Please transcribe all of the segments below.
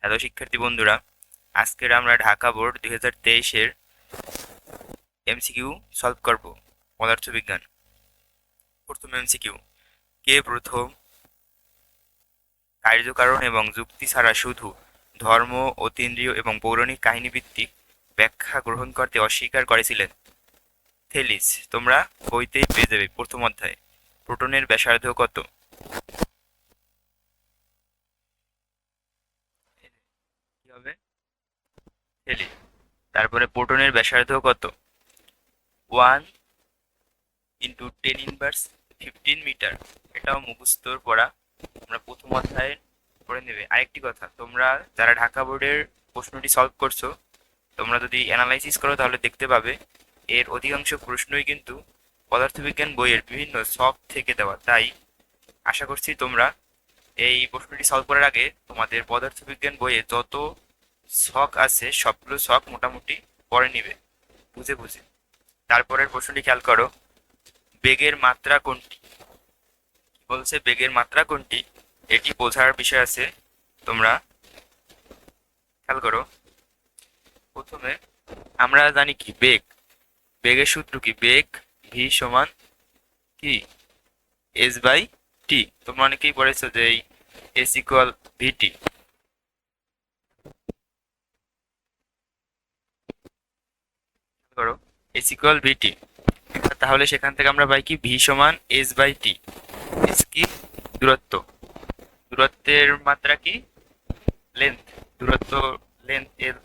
Hello শিক্ষার্থী বন্ধুরা, আজকের আমরা ঢাকা বোর্ড 2023-এর এমসিকিউ সলভ করব। পদার্থবিজ্ঞান। প্রথম এমসিকিউ: কে প্রথম কার্যকারণ এবং যুক্তি ছাড়া শুধু ধর্ম, অতীন্দ্রিয় এবং পৌরাণিক কাহিনীভিত্তিক ব্যাখ্যা গ্রহণ করতে অস্বীকার করেছিলেন? থেলিস। তোমরা বইতেই পেয়ে যাবে প্রথম অধ্যায়ে। প্রোটনের ব্যাসার্ধ কত? কি হবে? থেলিস। তারপরে প্রোটনের ব্যাসার্ধ কত? 1 × 10⁻15 মিটার। এটাও মুখস্থর পড়া, তোমরা প্রথম অধ্যায়ে পড়ে নেবে। আরেকটি কথা, তোমরা যারা ঢাকা বোর্ডের প্রশ্নটি সলভ করছো, তোমরা যদি অ্যানালাইসিস করো তাহলে দেখতে পাবে এর অধিকাংশ প্রশ্নই কিন্তু পদার্থবিজ্ঞান বইয়ের বিভিন্ন ছক থেকে দেওয়া। তাই আশা করছি তোমরা এই প্রশ্নটি সলভ করার আগে তোমাদের পদার্থবিজ্ঞান বইয়ে যত ছক আছে সবগুলো ছক মোটামুটি পড়ে নিবে, বুঝে বুঝে। তারপরের প্রশ্নটি খেয়াল করো: বেগের মাত্রা কোনটি? কি বলছে? বেগের মাত্রা কোনটি, এটি বোঝার বিষয় আছে। তোমরা খেয়াল করো। প্রথমে আমরা জানি কি বেগ, বেগের সূত্র কি? বেগ ভি সমান কি? S/T। তোমরা অনেকেই পড়েছো যে এই S=VT। করো S=VT, তাহলে সেখান থেকে আমরা পাই কি? ভি সমান S/T। এস কি? দূরত্ব। দূরত্বের মাত্রা কি? লেন্থ। দূরত্ব লেন্থ এল,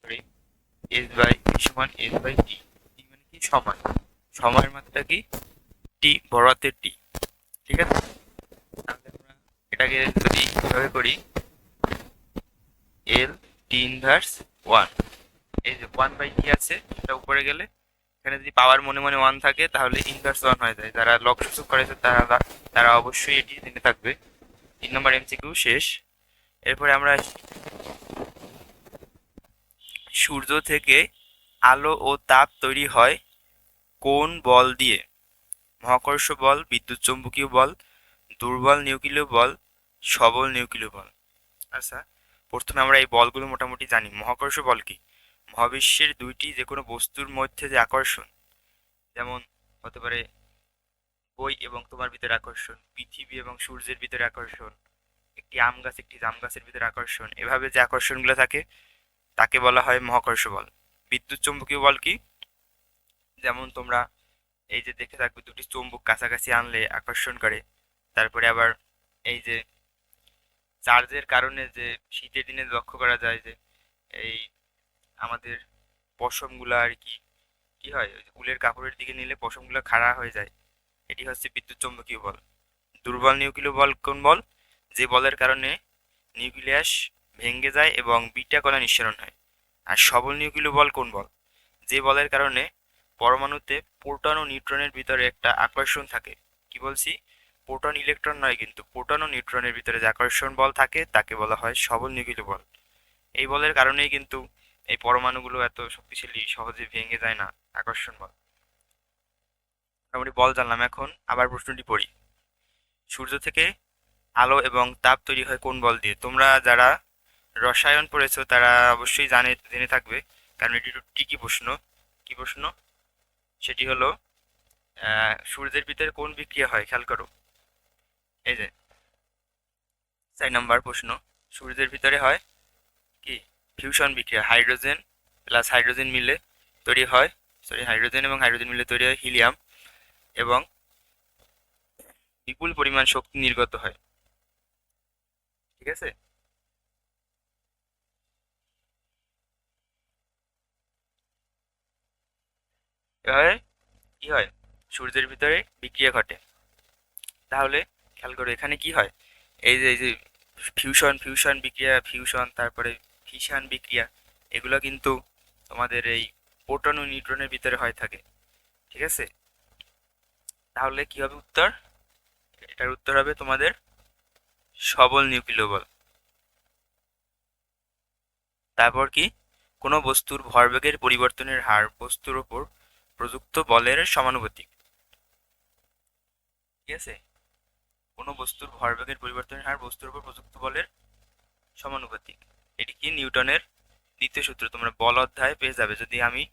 সরি, S/V সমান S/T। টি মানে কি? সময়। সময়ের মাত্রা কি? টি, বড় হাতের টি। ঠিক আছে। তাহলে আমরা এটাকে যদি কিভাবে করি, L T−1। এই যে 1/T আছে, এটা উপরে গেলে এখানে যদি পাওয়ার মনে মনে 1 থাকে তাহলে ইনভার্স 1 হয়ে যায়। যারা লগ সূচক করেছে তারা তারা অবশ্যই এটি জেনে থাকবে। 3 নম্বর এমসিকিউ শেষ। এরপরে আমরা আসি, সূর্য থেকে আলো ও তাপ তৈরি হয় কোন বল দিয়ে? মহাকর্ষ বল, বিদ্যুৎ চৌম্বকীয় বল, দুর্বল নিউক্লিয় বল, সবল নিউক্লিয় বল। আচ্ছা, প্রথমে আমরা এই বলগুলো মোটামুটি জানি। মহাকর্ষ বল কি? মহাবিশ্বের দুইটি যে কোনো বস্তুর মধ্যে যে আকর্ষণ, যেমন হতে পারে বই এবং তোমার ভিতরে আকর্ষণ, পৃথিবী এবং সূর্যের ভিতরে আকর্ষণ, একটি আম গাছ একটি জাম গাছের ভিতরে আকর্ষণ, এভাবে যে আকর্ষণগুলো থাকে তাকে বলা হয় মহাকর্ষ বল। বিদ্যুৎ চৌম্বকীয় বল কি? যেমন তোমরা এই যে দেখে থাকবে দুটি চুম্বক কাছাকাছি আনলে আকর্ষণ করে। তারপরে আবার এই যে চার্জের কারণে যে শীতের দিনে লক্ষ্য করা যায় যে এই আমাদের পশমগুলো আর কি কি হয়, ওই যে উলের কাপড়ের দিকে নিলে পশমগুলো খাড়া হয়ে যায়, এটি হচ্ছে বিদ্যুৎ চৌম্বকীয় বল। দুর্বল নিউক্লিয় বল কোন বল? যে বলের কারণে নিউক্লিয়াস ভেঙে যায় এবং বিটা কণা নিঃসরণ হয়। আর সবল নিউক্লিয় বল কোন বল? যে বলের কারণে পরমাণুতে প্রোটন ও নিউট্রনের ভিতরে একটা আকর্ষণ থাকে। কি বলছি? প্রোটন ইলেকট্রন নয়, কিন্তু প্রোটন ও নিউট্রনের ভিতরে যে আকর্ষণ বল থাকে তাকে বলা হয় সবল নিউক্লিয় বল। এই বলের কারণেই কিন্তু এই পরমাণুগুলো এত শক্তিশালী, সহজে ভেঙে যায় না। আকর্ষণ বল। মোটামুটি বল জানলাম, এখন আবার প্রশ্নটি পড়ি। সূর্য থেকে আলো এবং তাপ তৈরি হয় কোন বল দিয়ে? তোমরা যারা রসায়ন পড়েছো তারা অবশ্যই জেনে থাকবে, কারণ এটি একটু ট্রিকি প্রশ্ন। কি প্রশ্ন? সেটি হলো সূর্যের ভিতরে কোন বিক্রিয়া হয়? খেয়াল করো। এই যে 4 নম্বর প্রশ্ন, সূর্যের ভিতরে হয় কি? ফিউশন বিক্রিয়া। হাইড্রোজেন প্লাস হাইড্রোজেন মিলে তৈরি হয়, সরি, হাইড্রোজেন এবং হাইড্রোজেন মিলে তৈরি হয় হিলিয়াম, এবং বিপুল পরিমাণ শক্তি নির্গত হয়। ঠিক আছে। এভাবে কি হয়? সূর্যের ভিতরে বিক্রিয়া ঘটে। তাহলে খেয়াল করো এখানে কি হয়, এই যে ফিউশন ফিউশন বিক্রিয়া, ফিউশন, তারপরে ফিশন বিক্রিয়া, এগুলো কিন্তু তোমাদের এই প্রোটন ও নিউট্রনের ভিতরে হয় থাকে। ঠিক আছে। তাহলে কি হবে উত্তর? এটার উত্তর হবে তোমাদের সবল নিউক্লিয় বল। তারপর কি? কোনো বস্তুর ভরবেগের পরিবর্তনের হার বস্তুর উপর প্রযুক্ত বলের সমানুপাতিক। ঠিক আছে। কোনো বস্তুর ভরবেগের পরিবর্তনের হার বস্তুর উপর প্রযুক্ত বলের সমানুপাতিক। এটি কি নিউটনের দ্বিতীয় সূত্র, তোমরা বল অধ্যায় পেয়ে যাবে। যদি আমি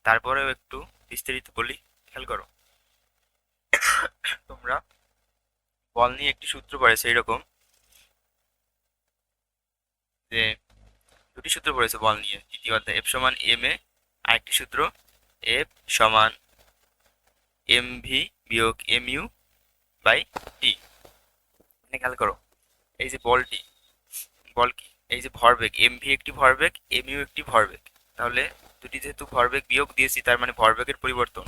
তারপরেও একটু বিস্তারিত বলি, খেয়াল করো। তোমরা বল নিয়ে একটি সূত্র পড়েছে এরকম, যে দুটি সূত্র পড়েছে বল নিয়ে তৃতীয় অধ্যায়, এফ সমান এম এ, আরেকটি সূত্র এফ সমান এম ভি বিয়োগ এম ইউ বাই টি। খেয়াল করো, এই যে বলটি, বল কি, এই যে ভরবেগ, এম ভি একটি ভরবেগ, এম ইউ একটি ভরবেগ। তাহলে দুটি যেহেতু ভরবেগ বিয়োগ দিয়েছি, তার মানে ভরবেগের পরিবর্তন,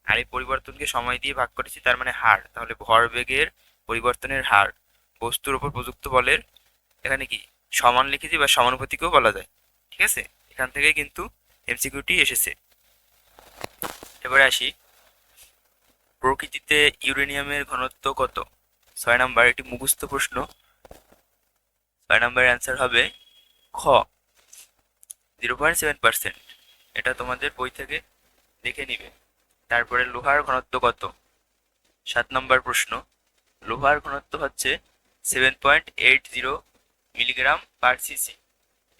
আর এই পরিবর্তনকে সময় দিয়ে ভাগ করেছি, তার মানে হার। তাহলে ভরবেগের পরিবর্তনের হার বস্তুর উপর প্রযুক্ত বলের এখানে কি সমান লিখেছি, বা সমানুপাতিকও বলা যায়। ঠিক আছে, এখান থেকে কিন্তু এমসিকিউটি এসেছে। এবারে আসি, প্রকৃতিতে ইউরেনিয়ামের ঘনত্ব কত? 6 নম্বর, একটি মুখস্থ প্রশ্ন। 6 নম্বরের অ্যান্সার হবে খ, 0.7%। এটা তোমাদের বই থেকে দেখে নিবে। তারপরে লোহার ঘনত্ব কত? 7 নম্বর প্রশ্ন। লোহার ঘনত্ব হচ্ছে 7.80 মিলিগ্রাম পার সিসি।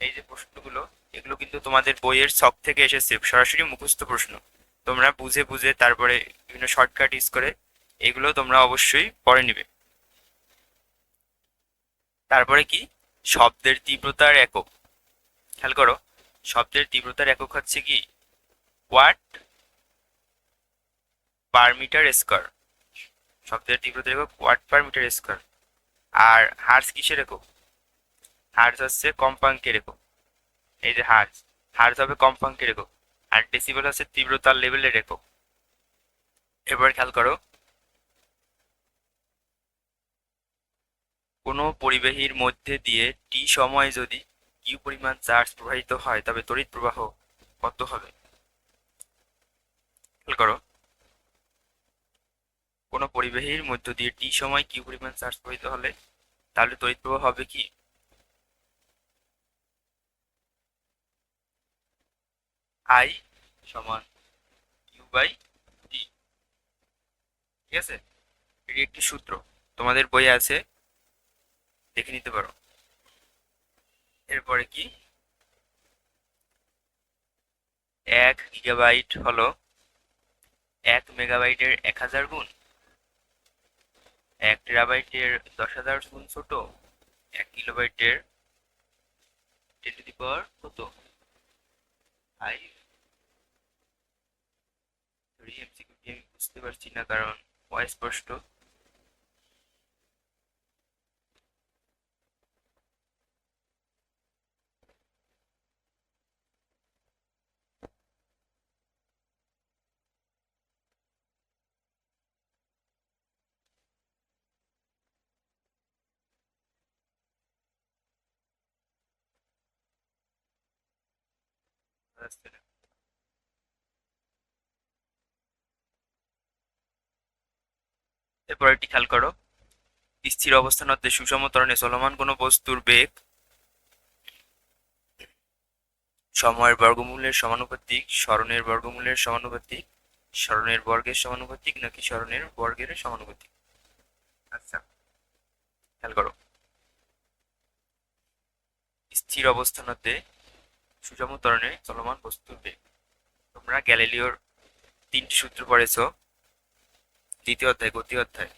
এই যে প্রশ্নগুলো, এগুলো কিন্তু তোমাদের বইয়ের ছক থেকে এসেছে, সরাসরি মুখস্থ প্রশ্ন। তোমরা বুঝে বুঝে তারপরে বিভিন্ন শর্টকাট ইউজ করে এগুলো তোমরা অবশ্যই পড়ে নিবে। তারপরে কি, শব্দের তীব্রতার একক। খেয়াল করো, শব্দের তীব্রতার একক হচ্ছে কি ওয়াট পার মিটার স্কয়ার। শব্দের তীব্রতার একক ওয়াট পার মিটার স্কয়ার। আর হার্জ কিসের একক? হার্জ হচ্ছে কম্পাঙ্কের একক। এই যে হার্জ, হার্জ হবে কম্পাঙ্কের একক। আর ডেসিবেল হচ্ছে তীব্রতার লেভেলের একক। এবার খেয়াল করো, কোনো পরিবাহীর মধ্যে দিয়ে টি সময় যদি কিউ পরিমাণ চার্জ প্রবাহিত হয়, তবে তড়িৎ প্রবাহ কত হবে? খেয়াল করো, কোনো পরিবাহীর মধ্য দিয়ে টি সময় কিউ পরিমাণ চার্জ প্রবাহিত হলে তাহলে তড়িৎ প্রবাহ হবে কি আই সমান কিউ বাই টি। ঠিক আছে, এটি একটি সূত্র, তোমাদের বইয়ে আছে, দেখে নিতে পারো। এরপরে কি, 1 গিগাবাইট হলো 1 মেগাবাইটের 1000 গুণ, 1 টেরাবাইটের 10,000 গুণ ছোট, 1 কিলোবাইটের 10 টু দি পাওয়ার কত 5। এমসিকিউটি আমি বুঝতে পারছি না, কারণ অস্পষ্ট। এরপর একটি খেয়াল করো, স্থির অবস্থান হতে সুষম ত্বরণে চলমান কোনো বস্তুর বেগ সময়ের বর্গমূলের সমানুপাতিক, স্মরণের বর্গমূলের সমানুপাতিক, স্মরণের বর্গের সমানুপাতিক, নাকি স্মরণের বর্গের সমানুপাতিক? আচ্ছা, খেয়াল করো, স্থির অবস্থান হতে সুষম ত্বরণে চলমান বস্তুর বেগ। তোমরা গ্যালিলিওর 3টি সূত্র পড়েছো দ্বিতীয় অধ্যায়, গতি অধ্যায়।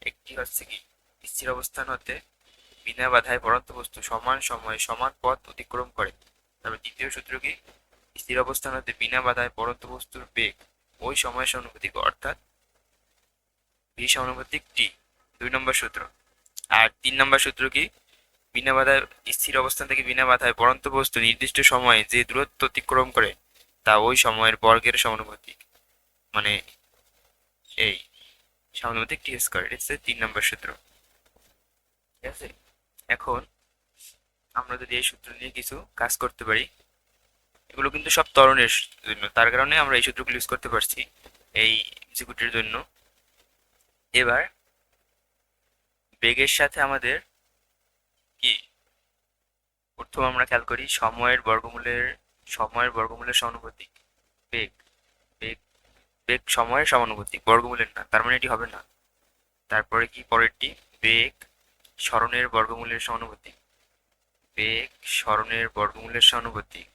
একটি হচ্ছে কি, স্থির অবস্থান হতে বিনা বাধায় পড়ন্ত বস্তু সমান সময়ে সমান পথ অতিক্রম করে। তবে দ্বিতীয় সূত্র কি, স্থির অবস্থান হতে বিনা বাধায় পড়ন্ত বস্তুর বেগ ওই সময়ের সমানুপাতিক, অর্থাৎ ভি সমানুপাতিক টি। 2 নম্বর সূত্র। আর 3 নম্বর সূত্র কি, বিনা বাধায়, স্থির অবস্থান থেকে বিনা বাধায় পড়ন্ত বস্তু নির্দিষ্ট সময়ে যে দূরত্ব অতিক্রম করে তা ওই সময়ের বর্গের সমানুপাতিক, মানে এই সমানুপাতিক টি স্কয়ার। এটা হচ্ছে 3 নম্বর সূত্র। ঠিক আছে, এখন আমরা যদি এই সূত্র নিয়ে কিছু কাজ করতে পারি, এগুলো কিন্তু সব ত্বরণের জন্য, তার কারণে আমরা এই সূত্রগুলো ইউজ করতে পারছি এই এক্সিকিউটিভের জন্য। এবার বেগের সাথে আমাদের কি, প্রথম আমরা খেয়াল করি সময়ের বর্গমূলের সমানুপাতিক বেগ। বেগ বেগ সময়ের সমানুপাতিক, বর্গমূলের না, তার মানে এটি হবে না। তারপরে কি, পরেরটি বেগ স্মরণের বর্গমূলের সমানুপাতিক। বেগ সরণের বর্গমূলের সমানুপাতিক।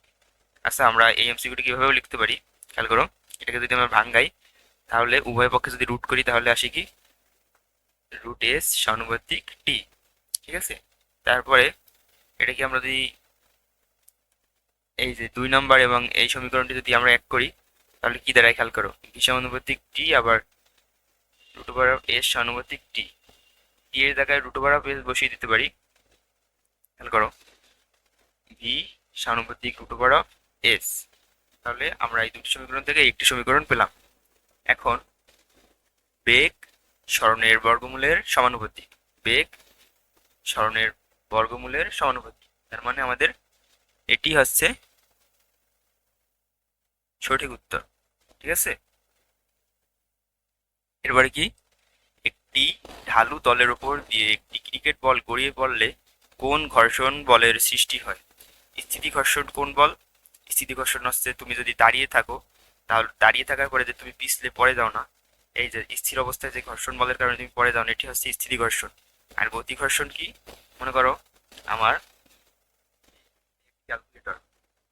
আচ্ছা, আমরা এই এমসিকিউটি কিভাবে লিখতে পারি খেয়াল করো। এটাকে যদি আমরা ভাঙ্গাই তাহলে উভয় পক্ষে যদি রুট করি তাহলে আসে কি রুট এস সমানুপাতিক টি। ঠিক আছে, তারপরে এটাকে আমরা যদি এই যে 2 নম্বর এবং এই সমীকরণটি যদি আমরা এক করি তাহলে কি দাঁড়ায় খেয়াল করো, ভি সমানুপাতিক টি আবার রুট ওভার অফ এস সমানুপাতিক টি। টি এর জায়গায় রুট ওভার অফ এস বসিয়ে দিতে পারি। খেয়াল করো, ভি সমানুপাতিক রুট ওভার অফ এস। তাহলে আমরা এই দুটি সমীকরণ থেকে একটি সমীকরণ পেলাম। এখন বেগ সরণের বর্গমূলের সমানুপাতিক, বেগ সরণের বর্গমূলের সমানুপাতিক, তার মানে আমাদের এটি হচ্ছে সঠিক উত্তর। ঠিক আছে, এরপরে কি, একটি ঢালু তলের উপর দিয়ে একটি ক্রিকেট বল গড়িয়ে পড়লে কোন ঘর্ষণ বলের সৃষ্টি হয়? স্থিতি ঘর্ষণ কোন বল? স্থিতি ঘর্ষণ হচ্ছে তুমি যদি দাঁড়িয়ে থাকো তাহলে দাঁড়িয়ে থাকার পরে যে তুমি পিছলে পড়ে যাও না, এই যে স্থির অবস্থায় যে ঘর্ষণ বলের কারণে তুমি পড়ে যাও না, এটি হচ্ছে স্থিতি ঘর্ষণ। আর গতি ঘর্ষণ কি, মনে করো আমার ক্যালকুলেটর,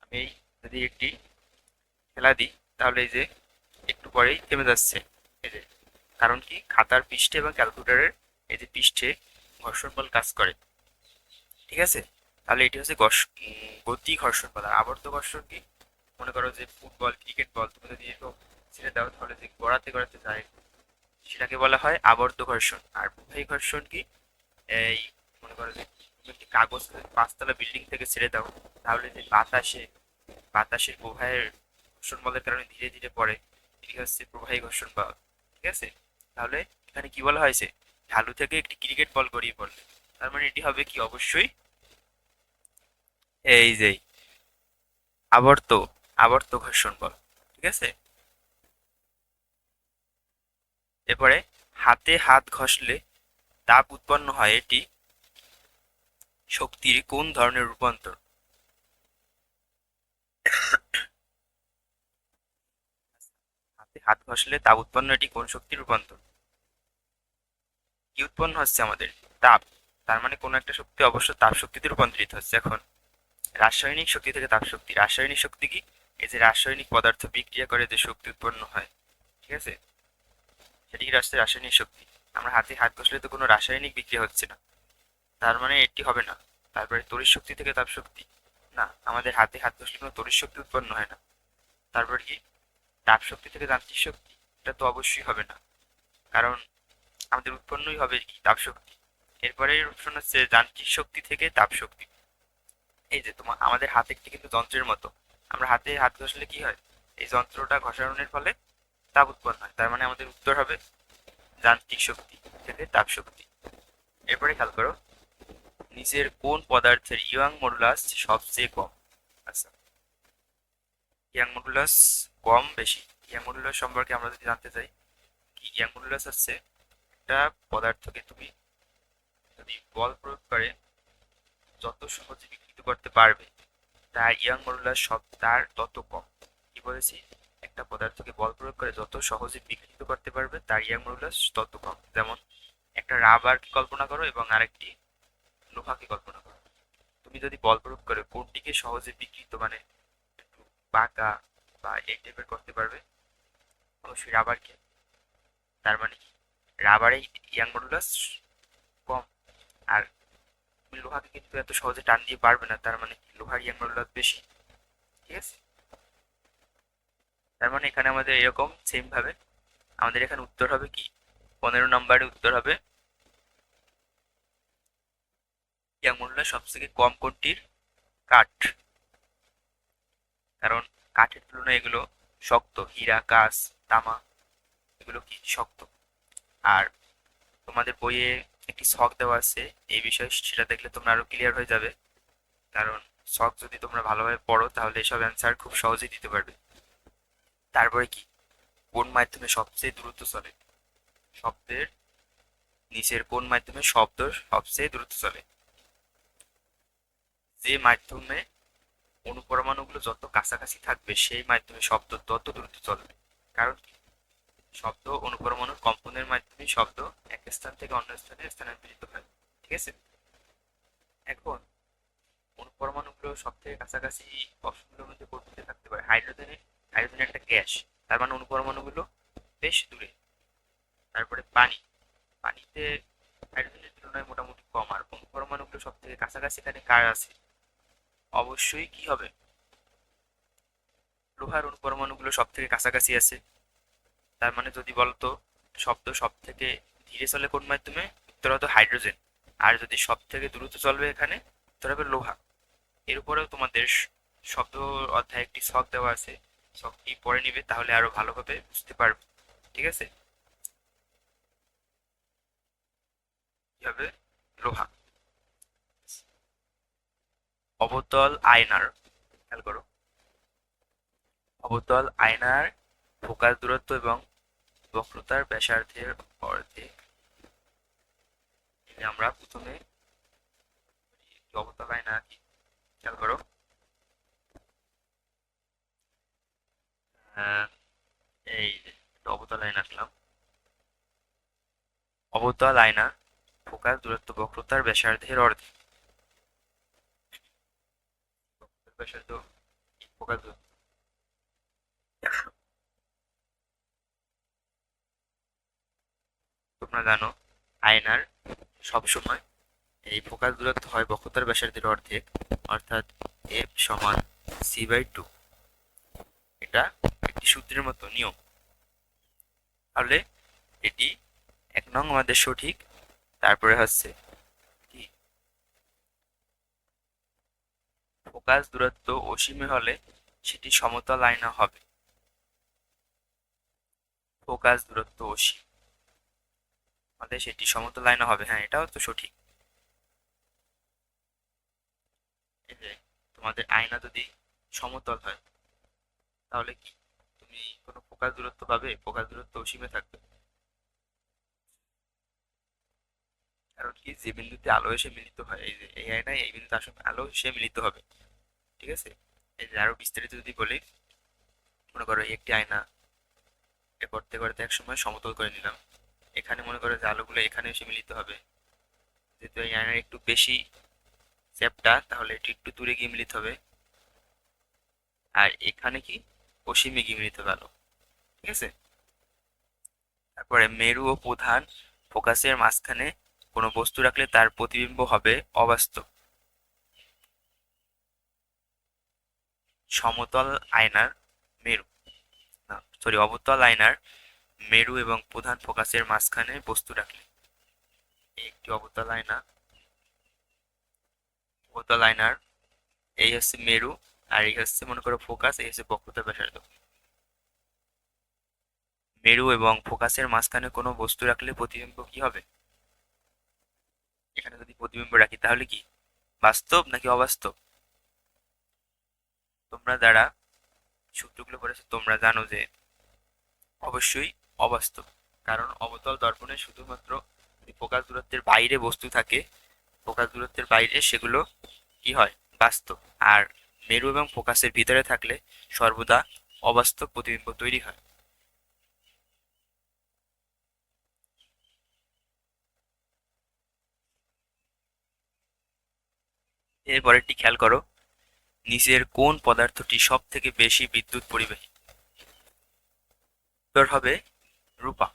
আমি এই যদি একটি খেলা দিই তাহলে এই যে একটু পরেই থেমে যাচ্ছে, এই যে কারণ কি খাতার পৃষ্ঠে এবং ক্যালকুলেটরের এই যে পৃষ্ঠে ঘর্ষণ বল কাজ করে। ঠিক আছে, তাহলে এটি হচ্ছে গতি ঘর্ষণ বল। আর আবর্ত ঘর্ষণ কি, মনে করো যে ফুটবল ক্রিকেট বল তুমি যদি এরকম ছেড়ে দাও তাহলে যে গড়াতে গড়াতে যায়, সেটাকে বলা হয় আবর্ত ঘর্ষণ। আর প্রবাহী ঘর্ষণ কি, এই মনে করো যে তুমি একটি কাগজ 5 তলা বিল্ডিং থেকে ছেড়ে দাও তাহলে যে বাতাসের প্রবাহের ঘর্ষণ বলের কারণে ধীরে ধীরে পড়ে, এটি হচ্ছে প্রবাহী ঘর্ষণ বল। ঠিক আছে, তাহলে এখানে কি বলা হয়েছে, ঢালু থেকে একটি ক্রিকেট বল গড়িয়ে পড়লে, তার মানে এটি হবে কি অবশ্যই এই যে আবর্ত আবর্ত ঘর্ষণ বল। ঠিক আছে, এরপরে হাতে হাত ঘষলে তাপ উৎপন্ন হয়, এটি শক্তির কোন ধরনের রূপান্তর? হাতে হাত ঘষলে তাপ উৎপন্ন, এটি কোন শক্তির রূপান্তর? কি উৎপন্ন হচ্ছে আমাদের, তাপ। তার মানে কোন একটা শক্তি অবশ্য তাপ শক্তিতে রূপান্তরিত হচ্ছে। এখন রাসায়নিক শক্তি থেকে তাপ শক্তি, রাসায়নিক শক্তি কি, এই যে রাসায়নিক পদার্থ বিক্রিয়া করে যে শক্তি উৎপন্ন হয়, ঠিক আছে, সেটি কি রাসায়নিক শক্তি। আমরা হাতে হাত ঘষলে তো কোনো রাসায়নিক বিক্রিয়া হচ্ছে না, তার মানে এটি হবে না। তারপরে তড়িৎ শক্তি থেকে তাপ শক্তি, না, আমাদের হাতে হাত ঘষলে কোনো তড়িৎ শক্তি উৎপন্ন হয় না। তারপর কি তাপ শক্তি থেকে যান্ত্রিক শক্তি, এটা তো অবশ্যই হবে না, কারণ আমাদের উৎপন্নই হবে কি তাপ শক্তি। এরপরে অপশন হচ্ছে যান্ত্রিক শক্তি থেকে তাপ শক্তি। এই যে তোমার আমাদের হাত একটি কিন্তু যন্ত্রের মতো, আমরা হাতে হাত ঘষলে কি হয়, এই যন্ত্রটা ঘষানোর ফলে তাপ উৎপন্ন হয়, তার মানে আমাদের উত্তর হবে যান্ত্রিক শক্তি থেকে তাপ শক্তি। এরপরে খেয়াল করো, নিচের কোন পদার্থের ইয়ং মডুলাস সবচেয়ে কম? আচ্ছা, ইয়াং মডুলাস কম বেশি, ইয়াং মডুলাস সম্পর্কে আমরা যদি জানতে চাই, কি ইয়াং মডুলাস হচ্ছে একটা পদার্থকে তুমি যদি বল প্রয়োগ করে যত সহজে বিকৃত করতে পারবে তার ইয়াং মডুলাস সব তার তত কম। কি বলেছি, একটা পদার্থকে বল প্রয়োগ করে যত সহজে বিকৃত করতে পারবে তার ইয়াং মডুলাস তত কম। যেমন একটা রাবার কল্পনা করো এবং আরেকটি লোহাকে কল্পনা করো, তুমি যদি বল প্রয়োগ করে কোনটিকে সহজে বিকৃত মানে একটু বাঁকা বা এই টাইপের করতে পারবে, অবশ্যই রাবারকে। তার মানে কি রাবারে ইয়াং মডুলাস কম, আর তুমি লোহাকে কিন্তু এত সহজে টান দিয়ে পারবে না, তার মানে কি লোহার ইয়াং মডুলাস বেশি। ঠিক আছে, তার মানে এখানে আমাদের এরকম সেম ভাবে আমাদের এখানে উত্তর হবে কি, 15 নম্বরে উত্তর হবে ইয়াং মডুলাস সবথেকে কম কোনটির, কাঠ। কারণ কাঠের তুলনায় এগুলো শক্ত, হীরা কাঁচ তামা এগুলো কি শক্ত। আর তোমাদের বইয়ে একটি ছক দেওয়া আছে এই বিষয়ে, সেটা দেখলে তোমরা আরো ক্লিয়ার হয়ে যাবে। কারণ ছক যদি তোমরা ভালোভাবে পড়ো তাহলে এসব অ্যান্সার খুব সহজেই দিতে পারবে। তারপরে কি, কোন মাধ্যমে সবচেয়ে দ্রুত চলে? শব্দের নিচের কোন মাধ্যমে শব্দ সবচেয়ে দ্রুত চলে? যে মাধ্যমে অনুপরমাণুগুলো যত কাছাকাছি থাকবে সেই মাধ্যমে শব্দ তত দ্রুত চলবে। কারণ কি, শব্দ অনুপরমাণুর কম্পনের মাধ্যমে শব্দ এক স্থান থেকে অন্য স্থানে স্থানান্তরিত হয়। ঠিক আছে, এখন সব থেকে কাছাকাছি অপশনগুলোর মধ্যে কোনটিতে থাকতে পারে? হাইড্রোজেন একটা গ্যাস, তার মানে অনুপরমাণুগুলো বেশ দূরে। তারপরে পানি, পানিতে হাইড্রোজেনের তুলনায় মোটামুটি কম, আর অনুপরমাণুগুলো সব থেকে কাছাকাছি এখানে কার আছে? অবশ্যই কি হবে? লোহার অনুপরমাণুগুলো সব থেকে কাছাকাছি আছে। তার মানে যদি বলতো শব্দ সব থেকে ধীরে চলে কোন মাধ্যমে, উত্তর হতো হাইড্রোজেন। আর যদি সব থেকে দ্রুত চলবে এখানে, উত্তর হবে লোহা। এর উপরেও তোমাদের শব্দ অধ্যায়ে একটি ছক দেওয়া আছে, ছকটি পড়ে নিবে, তাহলে আরো ভালোভাবে বুঝতে পারবে। ঠিক আছে? কি হবে? লোহা। অবতল আয়নার, খেয়াল করো, অবতল আয়নার ফোকাস দূরত্ব এবং বক্রতার ব্যাসার্ধের অর্ধেক। আমরা প্রথমে অবতল আয়না কি, খেয়াল করো। আহ, এই যে একটা অবতল আয়না আসলাম। অবতল আয়না ফোকাস দূরত্ব বক্রতার ব্যাসার্ধের অর্ধেক। ব্যাসার্ধ ফোকাস দূরত্ব, তোমরা জানো আয়নার সবসময় এই ফোকাস দূরত্ব হয় বক্রতার ব্যাসার্ধের অর্ধেক, অর্থাৎ এফ সমান c/2। এটা একটি সূত্রের মতো নিয়ম। তাহলে এটি 1 নং আমাদের সঠিক। তারপরে হচ্ছে কি, ফোকাস দূরত্ব অসীমে হলে সেটি সমতল আয়না হবে। ফোকাস দূরত্ব অসীম হলে সেটি সমতল আয়না হবে, হ্যাঁ এটাও তো সঠিক। এই যে তোমাদের আয়না যদি সমতল হয় তাহলে কি তুমি কোনো ফোকাস দূরত্ব পাবে? ফোকাস দূরত্ব অসীমে থাকবে। কারণ কি, যে বিন্দুতে আলো এসে মিলিত হয়, এই যে এই আয়নায় এই বিন্দুতে আসলে আলো এসে মিলিত হবে। ঠিক আছে? এই যে আরো বিস্তারিত যদি বলি, মনে করো একটি আয়না এ করতে করতে এক সময় সমতল করে নিলাম। এখানে মনে করো যে আলোগুলো এখানে এসে মিলিত হবে, যেহেতু এই আয়নার একটু বেশি চ্যাপ্টা, তাহলে এটি একটু দূরে গিয়ে মিলিত হবে। আর এখানে কি, অসীমে গিয়ে মিলিত হবে আলো। ঠিক আছে? তারপরে মেরু ও প্রধান ফোকাসের মাঝখানে কোনো বস্তু রাখলে তার প্রতিবিম্ব হবে অবাস্তব। সমতল আয়নার মেরু, না সরি, অবতল আয়নার মেরু এবং প্রধান ফোকাসের মাঝখানে বস্তু রাখলে, এই একটি অবতল আয়না, অবতল আয়নার এই হচ্ছে মেরু, আর এই হচ্ছে মনে করো ফোকাস, এই হচ্ছে বক্রতা ব্যাসার্ধ। মেরু এবং ফোকাসের মাঝখানে কোনো বস্তু রাখলে প্রতিবিম্ব কি হবে? এখানে যদি প্রতিবিম্ব রাখি তাহলে কি, বাস্তব নাকি অবাস্তব? তোমরা যারা সূত্রগুলো পড়েছো তোমরা জানো যে অবশ্যই অবাস্তব। কারণ অবতল দর্পণে শুধুমাত্র ফোকাস দূরত্বের বাইরে বস্তু থাকে, ফোকাস দূরত্বের বাইরে সেগুলো কি হয়, বাস্তব। আর মেরু এবং ফোকাসের ভিতরে থাকলে সর্বদা অবাস্তব প্রতিবিম্ব তৈরি হয়। এরপরেরটি খেয়াল করো, নিচের কোন পদার্থটি সব থেকে বেশি বিদ্যুৎ পরিবাহী? উত্তর হবে রূপা।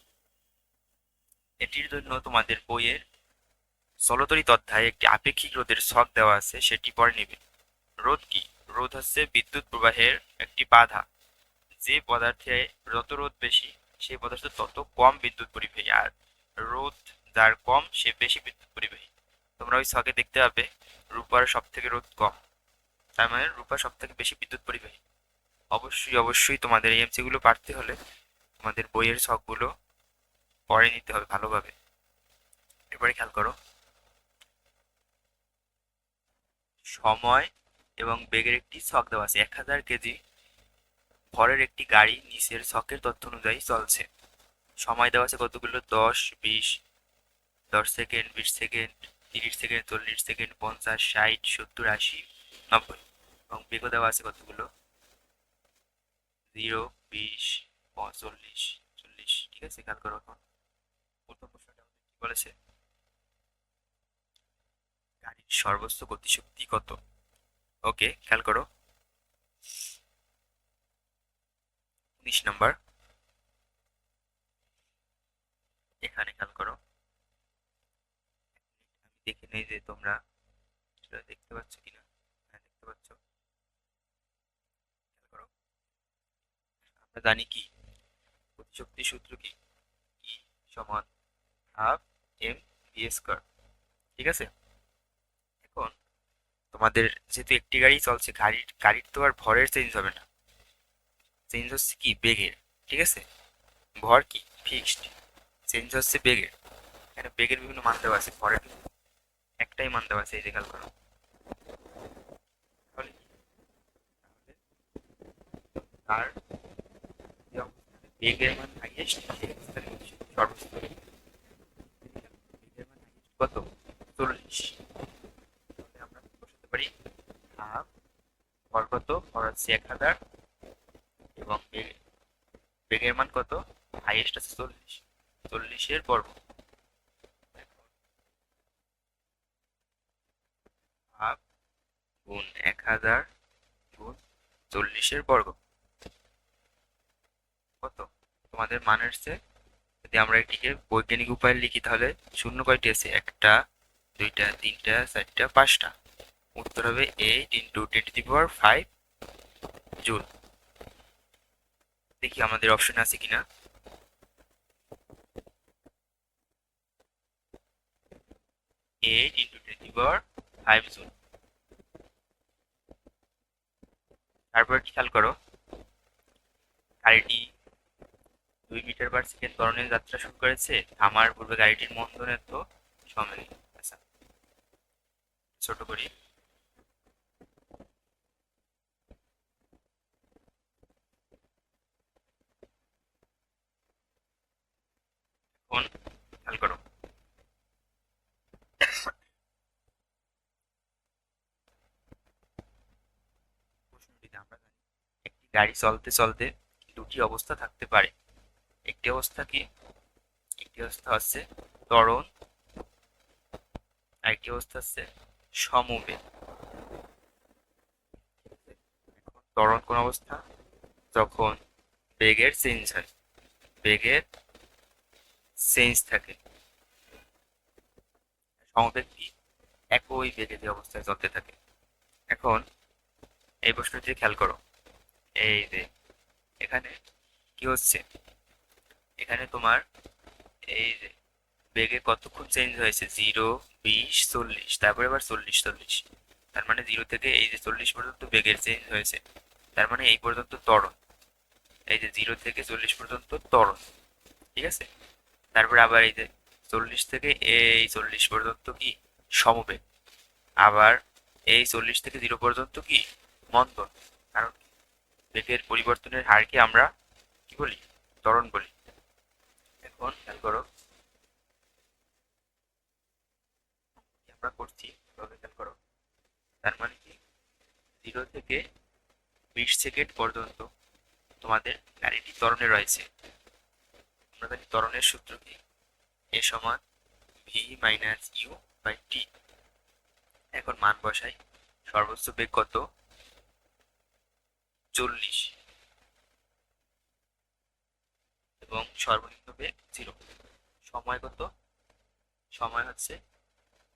এটির জন্য তোমাদের বইয়ের চলতরিত অধ্যায়ে একটি আপেক্ষিক রোধের ছক দেওয়া আছে, সেটি পরে নিবে। রোধ কি? রোধ হচ্ছে বিদ্যুৎ প্রবাহের একটি বাধা। যে পদার্থে যত রোধ বেশি সেই পদার্থ তত কম বিদ্যুৎ পরিবাহী, আর রোধ যার কম সে বেশি বিদ্যুৎ পরিবাহী। তোমরা ওই ছকে দেখতে পাবে রূপার সব থেকে রোধ কম, তার মানে রূপা সব থেকে বেশি বিদ্যুৎ পরিবাহী। অবশ্যই অবশ্যই তোমাদের এই এমসি গুলো পারতে হলে তোমাদের বইয়ের ছকগুলো পড়ে নিতে হবে ভালোভাবে। এরপরে খেয়াল করো, সময় এবং বেগের একটি ছক দেওয়া আছে। 1000 কেজি ভরের একটি গাড়ি নিচের ছকের তথ্য অনুযায়ী চলছে। সময় দেওয়া আছে কতগুলো, 10, 20, 10 সেকেন্ড, 20 সেকেন্ড, 30 সেকেন্ড, 40 সেকেন্ড, 50, 60, 70, 80, 90। এবং বেগও দেওয়া আছে কতগুলো, 0, 20, 40, 40। ঠিক আছে, খেয়াল করো। এখন প্রথম প্রশ্নটা আমাদের কি বলেছে, গাড়ির সর্বোচ্চ গতিশক্তি কত? ওকে, খেয়াল করো 19 নম্বর। এখানে খেয়াল করো, আমি দেখে নেই যে তোমরা সেটা দেখতে পাচ্ছ কিনা। হ্যাঁ, দেখতে পাচ্ছ। খেয়াল করো, আমরা জানি কি গতিশক্তির সূত্র কি, ই সমান হাফ এম ভি স্কয়ার। ঠিক আছে, এখন তোমাদের যেহেতু একটি গাড়ি চলছে, গাড়ির তো আর ভরের চেঞ্জ হবে না, চেঞ্জ হচ্ছে কি বেগের। ঠিক আছে, ভর কি ফিক্সড, চেঞ্জ হচ্ছে বেগের। এখানে বেগের বিভিন্ন মান দেওয়া আছে, ভরের কিন্তু একটাই মান দেওয়া আছে, এই যে খেয়াল করো। তাহলে কি, তার যে অবস্থানে বেগের মান হাইয়েস্ট সেই অবস্থানে সর্বোচ্চ বেগের মান highest কত, 40। তাহলে আমরা বসাতে পারি হাফ, ভর কত, ভর হচ্ছে 1000, এবং বেগের মান কত, হাইয়েস্ট আছে 40, 40-এর বর্গ। হাফ গুণ 1000 গুণ 40-এর বর্গ কত, তোমাদের মান আসছে। যদি আমরা এটিকে বৈজ্ঞানিক উপায়ে লিখি তাহলে শূন্য কয়টি আছে, একটা, দুইটা, তিনটা, চারটা, পাঁচটা। উত্তর হবে 8 × 10⁵ জুল। দেখি আমাদের অপশন আছে কিনা। 8 × 10⁵ জুল। তারপর খেয়াল করো, গাড়িটি 2 মিটার/সেকেন্ড ত্বরণে যাত্রা শুরু করেছে, থামার পূর্বে গাড়িটির মন্দনের তো সময়। আচ্ছা, ছোট করি। এখন খেয়াল করো, প্রশ্নটিতে আমরা জানি একটি গাড়ি চলতে চলতে দুটি অবস্থা থাকতে পারে। একটি অবস্থা কি, একটি অবস্থা হচ্ছে ত্বরণ, আরেকটি অবস্থা হচ্ছে সমবেগ। এখন ত্বরণ কোন অবস্থা, যখন বেগের চেঞ্জ হয়, বেগের চেঞ্জ থাকে। সমবেগ কি, একই বেগে যে অবস্থায় চলতে থাকে। এখন এই প্রশ্নটি খেয়াল করো, এই যে এখানে কি হচ্ছে, এখানে তোমার এই যে বেগে কতক্ষণ চেঞ্জ হয়েছে, 0, 20, 40, তারপরে আবার 40, 40। তার মানে 0 থেকে এই যে 40 পর্যন্ত বেগের চেঞ্জ হয়েছে, তার মানে এই পর্যন্ত ত্বরণ। এই যে 0 থেকে 40 পর্যন্ত ত্বরণ। ঠিক আছে, তারপরে আবার এই যে 40 থেকে এই 40 পর্যন্ত কি সমবেগ, আবার এই 40 থেকে 0 পর্যন্ত কি মন্দন। কারণ বেগের পরিবর্তনের হারকে আমরা কি বলি, ত্বরণ বলি। এখন খেয়াল করো কি আমরা করছি, তবে খেয়াল করো, তার মানে কি 0 থেকে 20 সেকেন্ড পর্যন্ত তোমাদের গাড়িটি ত্বরণে রয়েছে। আমরা জানি ত্বরণের সূত্র কি, এ সমান v-u/t। এখন মান বসাই, সর্বোচ্চ বেগ কত, 40, এবং সর্বনিম্ন বেগ 0। সময় কত, সময় হচ্ছে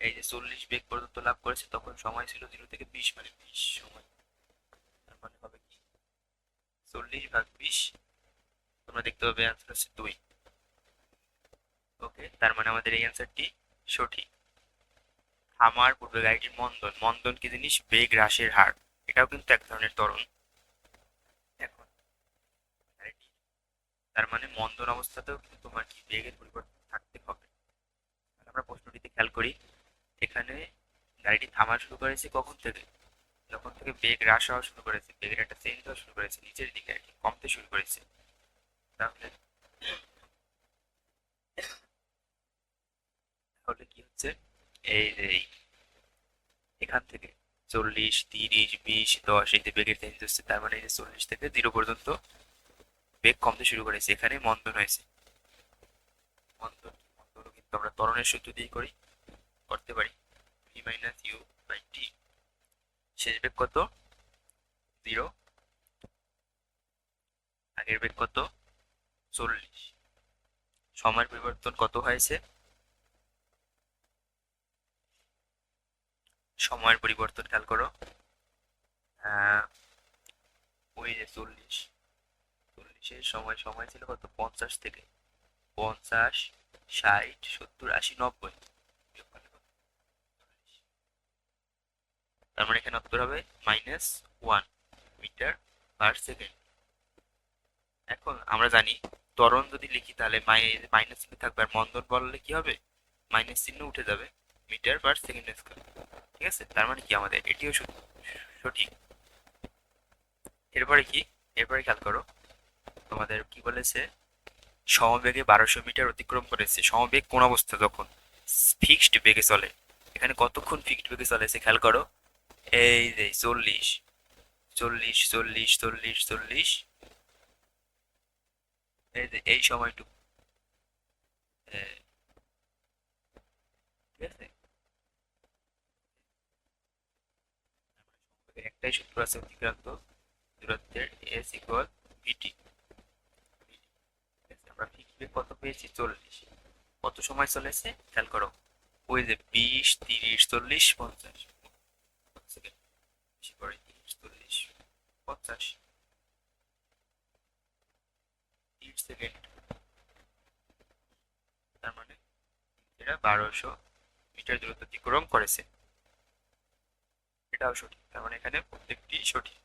এই যে 40 বেগ পর্যন্ত লাভ করেছে, তখন সময় ছিল 0 থেকে 20, মানে 20 সময়। তার মানে হবে কি 40/20, তোমরা দেখতে পাবে অ্যান্সার হচ্ছে 2। ওকে, তার মানে আমাদের এই অ্যান্সারটি সঠিক। থামার পূর্বে গাড়িটির মন্দন, মন্দন কি জিনিস, বেগ হ্রাসের হার, এটাও কিন্তু এক ধরনের ত্বরণ। এখন গাড়িটি, তার মানে মন্দন অবস্থাতেও কিন্তু তোমার কি বেগের পরিবর্তন থাকতে হবে। তাহলে আমরা প্রশ্নটিতে খেয়াল করি, এখানে গাড়িটি থামা শুরু করেছে কখন থেকে, যখন থেকে বেগ হ্রাস হওয়া শুরু করেছে, বেগের একটা চেঞ্জ হওয়া শুরু করেছে, নিচের দিকে আর কি কমতে শুরু করেছে। তাহলে তাহলে কি হচ্ছে, এই যে এখান থেকে 40, 30, 20, 10, এই যে বেগের চেঞ্জ হচ্ছে, তার মানে এই যে 40 থেকে 0 পর্যন্ত বেগ কমতে শুরু করেছে, এখানে মন্দন হয়েছে। মন্দনও কিন্তু আমরা ত্বরণের সূত্র দিয়ে করতে পারি, v-u/t। শেষ বেগ কত? 0। আগের বেগ কত? 40। সময়ের পরিবর্তন কত হয়েছে? সময়ের পরিবর্তন খেয়াল করো। আহ, ওই যে 40, 40-এর সময় সময় ছিল কত? 50 থেকে 50, 60, 70, 80, 90। তার মানে এখানে উত্তর হবে -1 মিটার পার সেকেন্ড। এখন আমরা জানি ত্বরণ যদি লিখি তাহলে মাইনাস চিহ্ন থাকবে, আর মন্দন বললে কি হবে? মাইনাস চিহ্ন উঠে যাবে, মিটার পার সেকেন্ড স্কয়ার। ঠিক আছে, তার মানে কি আমাদের এটিও সঠিক। এরপরে কি? এরপরে খেয়াল করো, তোমাদের কি বলেছে? সমবেগে 1200 মিটার অতিক্রম করেছে। সমবেগ কোন অবস্থা? যখন ফিক্সড বেগে চলে। এখানে কতক্ষণ ফিক্সড বেগে চলেছে খেয়াল করো। এই যে 40, 40, 40, 40, 40, এই যে এই সময়টুকু। ঠিক আছে, একটাই সূত্র আছে অতিক্রান্ত দূরত্বের, এস ইকুয়াল ভিটি। আমরা ফিক্সড বেগ কত পেয়েছি? 40। কত সময় চলেছে খেয়াল করো। ওই যে 20, 30, 40, 50 সেকেন্ড। বেশি করে 30, 40, 50, 30 সেকেন্ড। তার মানে এরা 1200 মিটার দূরত্ব অতিক্রম করেছে। এটাও সঠিক, তার মানে এখানে প্রত্যেকটি সঠিক।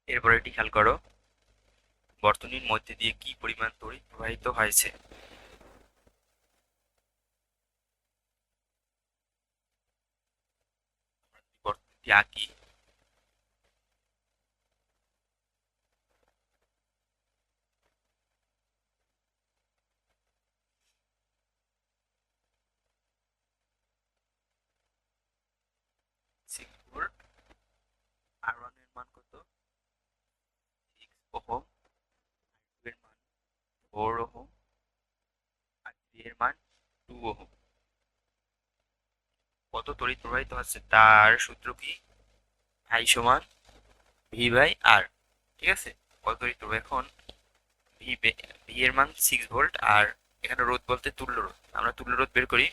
এরপরে এটি খেয়াল করো, বর্তনীর মধ্যে দিয়ে কি পরিমাণ তড়িৎ প্রবাহিত হয়েছে? বর্তনীটি আঁকি। সিঙ্গুর আর ওয়ান এর মান কত? 6 ওহম। এর মান 4 ওহম। আর এর মান 2 ওহম। কত তড়িৎ প্রবাহিত হচ্ছে তার সূত্র কি? আই সমান ভি বাই আর। ঠিক আছে, কত তড়িৎ প্রবাহ? এখন ভি, ভি এর মান 6 ভোল্ট, আর এখানে রোধ বলতে তুল্য রোধ। আমরা তুল্য রোধ বের করি।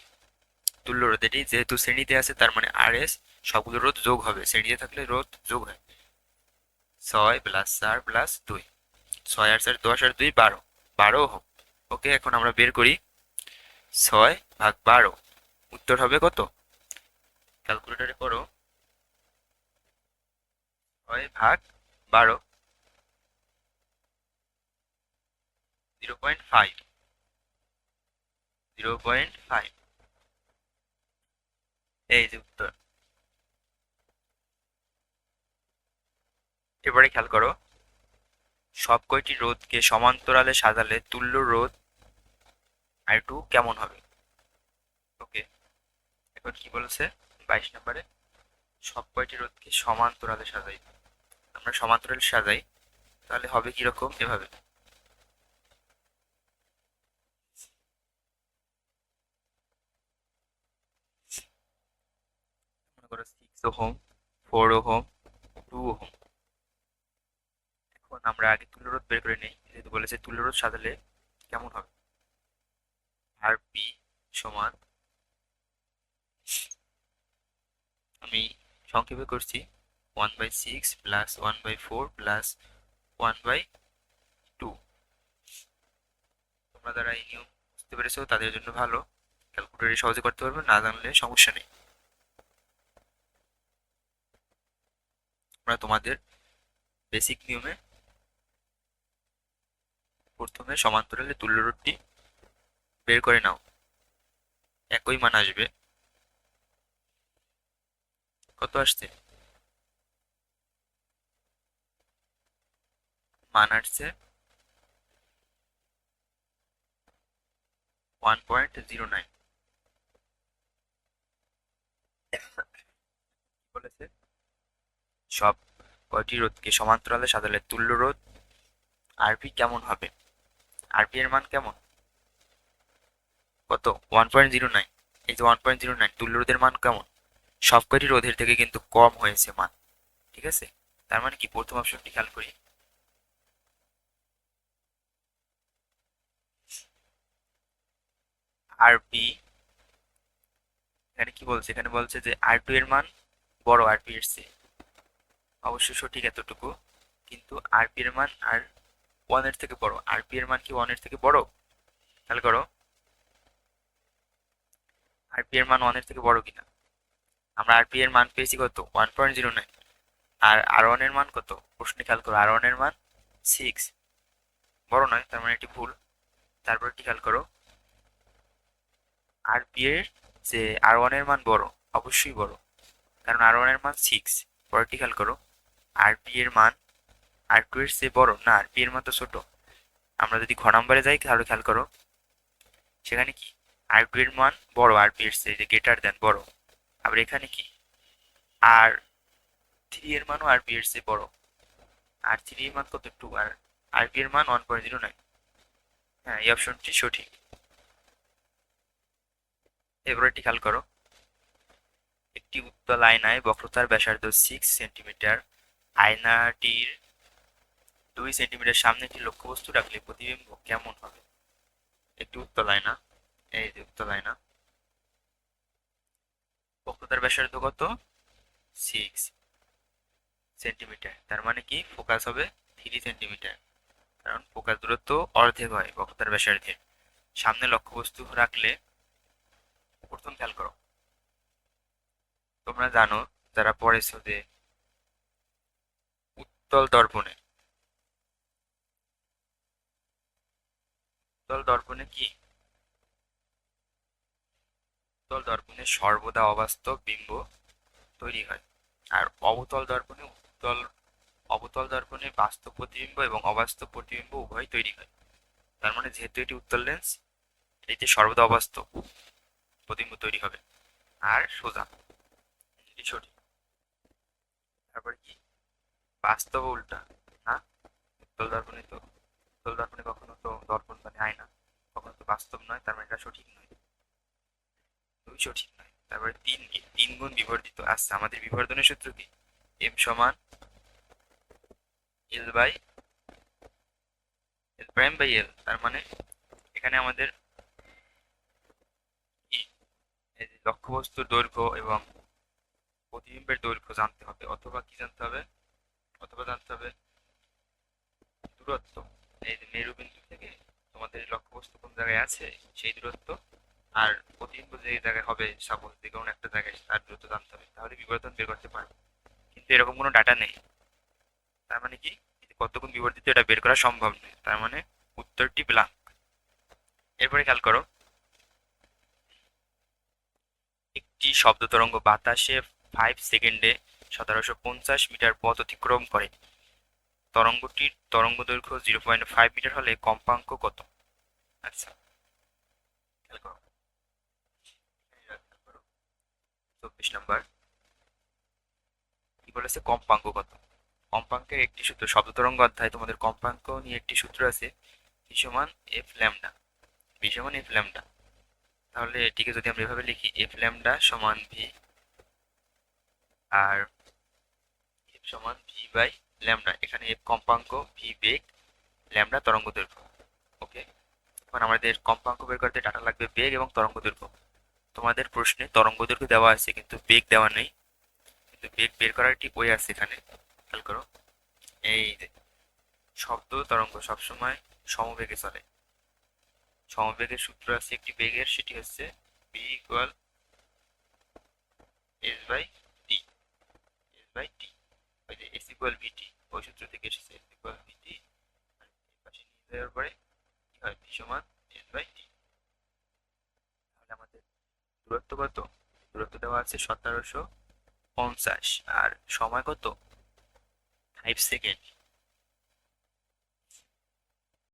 তুল্য রোধ এটি যেহেতু শ্রেণীতে আছে তার মানে আর এস, সবগুলো রোধ যোগ হবে, শ্রেণীতে থাকলে রোধ যোগ হয়। 6 + 4 + 2, 6 আর 4 10 আর 2 12, 12 ওহম। ওকে, এখন আমরা বের করি 6/12। উত্তর হবে কত? ক্যালকুলেটরে করো। 6/12, 0.5, 0.5। এই যে উত্তর। এবারে খেয়াল করো, সব কয়টি রোধকে সমান্তরালে সাজালে তুল্য রোধ R2 কেমন হবে? ওকে, এখন কি বলেছে 22 নম্বরে? সব কয়টি রোধকে সমান্তরালে সাজাই। আমরা সমান্তরালে সাজাই তাহলে হবে কিরকম? এভাবে মনে করো 6 ওহম, 4 ওহম, 2 ওহম। এখন আমরা আগে তুল্য রোধ বের করে নেই, যেহেতু বলেছে তুল্য রোধ সাজালে কেমন হবে। আর পি সমান, আমি সংক্ষেপে করছি, 1/6 প্লাস 1/4 প্লাস 1/2। তোমরা যারা এই নিয়ম বুঝতে পেরেছো তাদের জন্য ভালো, ক্যালকুলেটরে সহজে করতে পারবে, না জানলে সমস্যা নেই। তোমরা তোমাদের বেসিক নিয়মে প্রথমে সমান্তরালে তুল্য রোধটি বের করে নাও। একই মান আসবে। কত আসছে? মান আসছে 1.09। বলেছে সব কয়টি রোধকে সমান্তরালে সাজালে তুল্য রোধ আরপি কেমন হবে? আরপি এর মান কেমন? কত? 1.09। এই যে 1.09 তুল্য রোধের মান কেমন? সব কয়টি রোধের থেকে কিন্তু কম হয়েছে মান। ঠিক আছে, তার মানে কি প্রথম অপশনটি খেয়াল করি। আরপি এখানে কি বলছে? এখানে বলছে যে আর টু এর মান বড় আরপি এর চেয়ে। অবশ্যই সঠিক এতটুকু, কিন্তু আরপি এর মান আর ওয়ান এর থেকে বড়। আরপি এর মান কি ওয়ান এর থেকে বড়? খেয়াল করো, আরপি এর মান ওয়ান এর থেকে বড় কিনা। আমরা আরপি এর মান পেয়েছি কত? 1.09। আর আর ওয়ান এর মান কত? প্রশ্নে খেয়াল করো, আর ওয়ান এর মান 6। বড় নয়, তার মানে এটি ভুল। তারপর কি খেয়াল করো, আরপি এর যে আর ওয়ান এর মান বড়, অবশ্যই বড়, কারণ আর ওয়ান এর মান 6। পরেরটি খেয়াল করো, আরপি এর মান আর টু এর চেয়ে বড় না, আরপি এর মান তো ছোট। আমরা যদি ঘ নাম্বারে যাই তাহলে খেয়াল করো, সেখানে কি আর টু এর মান বড় আরপি এর চেয়ে, যে গ্রেটার দেন বড়। আবার এখানে কি আর থ্রি এর মানও আরপি এর চেয়ে বড়। আর থ্রি এর মান কত? একটু আর আরপি এর মান 1.09। হ্যাঁ, এই অপশনটি সঠিক। এবারে এটি খেয়াল করো, একটি উত্তল আয়নায় বক্রতার ব্যাসার্ধ 6 সেন্টিমিটার। আয়নাটির 2 সেন্টিমিটার সামনে একটি লক্ষ্যবস্তু রাখলে প্রতিবিম্ব কেমন হবে? একটি উত্তল আয়না, এই যে উত্তল আয়না, বক্রতার ব্যাসার্ধ কত? 6 সেন্টিমিটার, তার মানে কি ফোকাস হবে 3 সেন্টিমিটার, কারণ ফোকাস দূরত্ব অর্ধেক হয় বক্রতার ব্যাসার্ধের। সামনে লক্ষ্যবস্তু রাখলে, প্রথম খেয়াল করো, তোমরা জানো যারা পড়েছো যে উত্তল দর্পণে, উত্তল দর্পণে কি, উত্তল দর্পণে সর্বদা অবাস্তব বিম্ব তৈরি হয়। আর অবতল দর্পণে অবতল দর্পণে বাস্তব প্রতিবিম্ব এবং অবাস্তব প্রতিবিম্ব উভয় তৈরি হয়। তার মানে যেহেতু এটি উত্তল লেন্স, এতে সর্বদা অবাস্তব প্রতিবিম্ব তৈরি হবে আর সোজা, এটি সঠিক। তারপরে কি বাস্তব ও উল্টা? না, উত্তল দর্পণে তো, উত্তল দর্পণে কখনো তো দর্পণ মানে আয়না, কখনো তো বাস্তব নয়, তার মানে এটা সঠিক নয়, দুই সঠিক নয়। তারপরে তিন কি, তিন গুণ বিবর্ধিত। আচ্ছা, আমাদের বিবর্ধনের সূত্র কি? এম সমান L by L prime by L. তার মানে এখানে আমাদের কি, এই যে লক্ষ্যবস্তুর দৈর্ঘ্য এবং প্রতিবিম্বের দৈর্ঘ্য জানতে হবে, অথবা কি জানতে হবে, অথবা জানতে হবে দূরত্ব। এই যে মেরুবিন্দু থেকে তোমাদের লক্ষ্যবস্তু কোন জায়গায় আছে সেই দূরত্ব, আর প্রতিবিম্ব যে জায়গায় হবে সাপোজ যে কোনো একটা জায়গায়, তার দূরত্ব জানতে হবে, তাহলে বিবর্ধন বের করতে পারবে। কিন্তু এরকম কোনো ডাটা নেই, তার মানে কি কত গুণ বিবর্ধিত এটা বের করা সম্ভব নয়, তার মানে উত্তরটি ব্ল্যাঙ্ক। এরপরে খেয়াল করো, একটি শব্দ তরঙ্গ বাতাসে 5 সেকেন্ডে 1750 মিটার পথ অতিক্রম করে। তরঙ্গটির তরঙ্গ দৈর্ঘ্য 0.5 মিটার হলে কম্পাঙ্ক কত? আচ্ছা, খেয়াল করো, 24 নম্বর কি বলেছে, কম্পাঙ্ক কত। কম্পাঙ্কের একটি সূত্র, শব্দ তরঙ্গ অধ্যায় তোমাদের কম্পাঙ্ক নিয়ে একটি সূত্র আছে, ভি সমান এফ ল্যামডা, ভি সমান এফ ল্যামডা। তাহলে এটিকে যদি আমরা এভাবে লিখি, এফ ল্যামডা সমান ভি, আর এফ সমান ভি বাই ল্যামডা। এখানে এফ কম্পাঙ্ক, ভি বেগ, ল্যামডা তরঙ্গ দৈর্ঘ্য। ওকে, এখন আমাদের কম্পাঙ্ক বের করতে ডাটা লাগবে বেগ এবং তরঙ্গ দৈর্ঘ্য। তোমাদের প্রশ্নে তরঙ্গ দৈর্ঘ্য দেওয়া আছে কিন্তু বেগ দেওয়া নেই, কিন্তু বেগ বের করার একটি বই আছে এখানে, খেয়াল করো। এই যে শব্দ তরঙ্গ সবসময় সমবেগে চলে, সমবেগের সূত্র আছে একটি বেগের, সেটি হচ্ছে V equal S by T, S by T. ওই যে এস ইকুয়াল ভিটি, ওই সূত্র থেকে এসেছে, এস ইকুয়াল ভিটি, আর এই পাশে নিয়ে যাওয়ার পরে কি হয়, ভি সমান এস বাই টি। তাহলে আমাদের দূরত্ব কত? দূরত্ব দেওয়া আছে 1750, আর সময় কত? 5 সেকেন্ড।